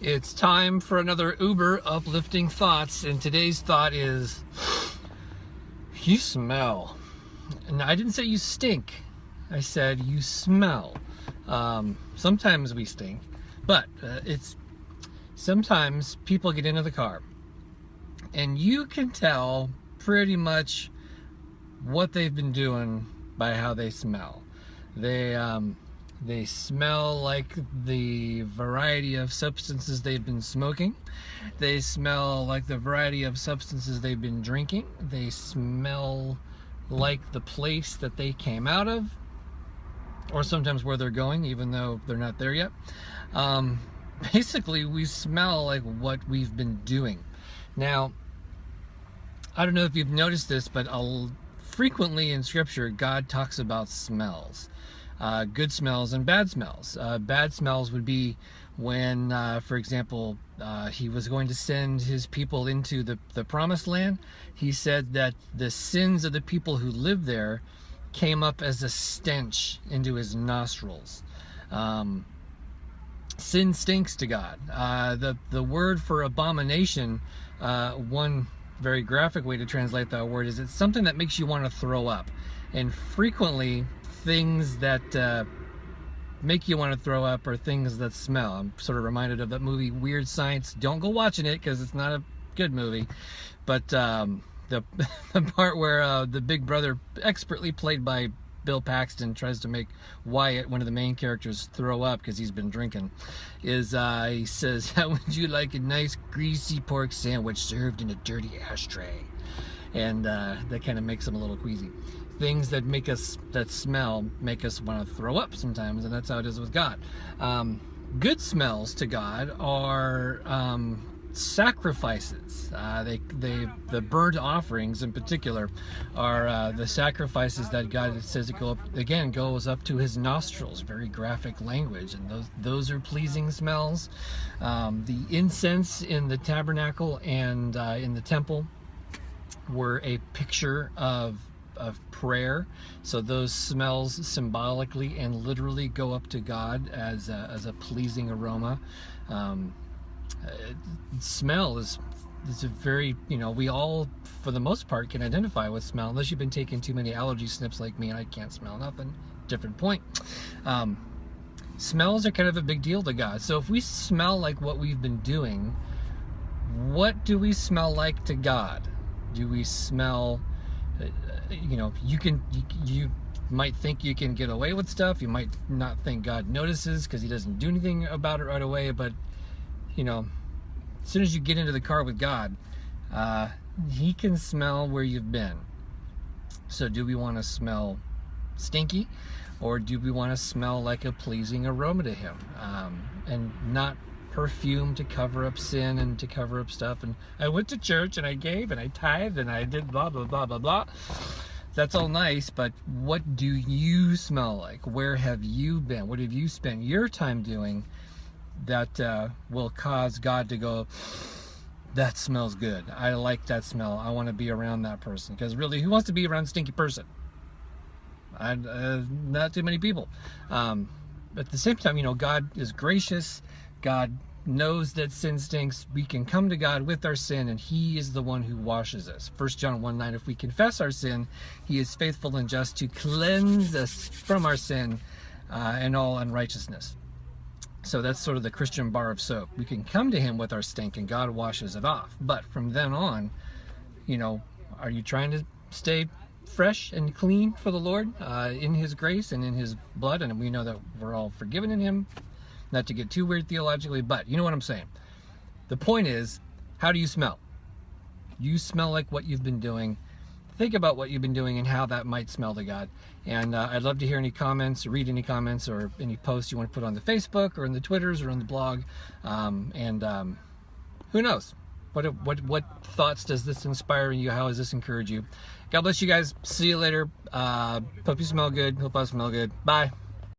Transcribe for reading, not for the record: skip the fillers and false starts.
It's time for another uber uplifting thoughts, and today's thought is, you smell. And I didn't say you stink. I said you smell. Sometimes we stink, but it's sometimes people get into the car and you can tell pretty much what they've been doing by how they smell. They smell like the variety of substances they've been smoking. They smell like the variety of substances they've been drinking. They smell like the place that they came out of, or sometimes where they're going, even though they're not there yet. Basically, we smell like what we've been doing. Now, I don't know if you've noticed this, but frequently in Scripture, God talks about smells. Good smells and bad smells. Bad smells would be when, for example, he was going to send his people into the promised land. He said that the sins of the people who lived there came up as a stench into his nostrils. Sin stinks to God. The word for abomination, one very graphic way to translate that word, is it's something that makes you want to throw up. And frequently, things that make you want to throw up are things that smell. I'm sort of reminded of that movie Weird Science. Don't go watching it because it's not a good movie. But the part where the big brother, expertly played by Bill Paxton, tries to make Wyatt, one of the main characters, throw up because he's been drinking, is he says, "How would you like a nice greasy pork sandwich served in a dirty ashtray?" And that kind of makes him a little queasy. Things that make us, that smell, make us want to throw up sometimes, and that's how it is with God. Good smells to God are sacrifices. The burnt offerings in particular are the sacrifices that God says it goes up to his nostrils. Very graphic language, and those are pleasing smells. The incense in the tabernacle and in the temple were a picture of prayer, so those smells symbolically and literally go up to God as a pleasing aroma. Smell is a very, we all for the most part can identify with smell, unless you've been taking too many allergy snips like me and I can't smell nothing. Different point. Smells are kind of a big deal to God. So if we smell like what we've been doing, what do we smell like to God? Do we smell, you might think you can get away with stuff. You might not think God notices because he doesn't do anything about it right away. But, as soon as you get into the car with God, he can smell where you've been. So do we want to smell stinky, or do we want to smell like a pleasing aroma to him? And not perfume to cover up sin and to cover up stuff. And I went to church and I gave and I tithed and I did blah blah blah blah blah. That's all nice, but what do you smell like? Where have you been? What have you spent your time doing that will cause God to go, that smells good, I like that smell, I want to be around that person? Because really, who wants to be around a stinky person? Not too many people. At the same time, God is gracious. God knows that sin stinks. We can come to God with our sin, and he is the one who washes us. 1 John 1:9, if we confess our sin, he is faithful and just to cleanse us from our sin and all unrighteousness. So that's sort of the Christian bar of soap. We can come to him with our stink and God washes it off. But from then on, are you trying to stay fresh and clean for the Lord in his grace and in his blood? And we know that we're all forgiven in him. Not to get too weird theologically, but you know what I'm saying. The point is, how do you smell? You smell like what you've been doing. Think about what you've been doing and how that might smell to God. And I'd love to hear any comments, read any comments, or any posts you want to put on the Facebook or in the Twitters or on the blog. Who knows? What thoughts does this inspire in you? How does this encourage you? God bless you guys. See you later. Hope you smell good. Hope I smell good. Bye.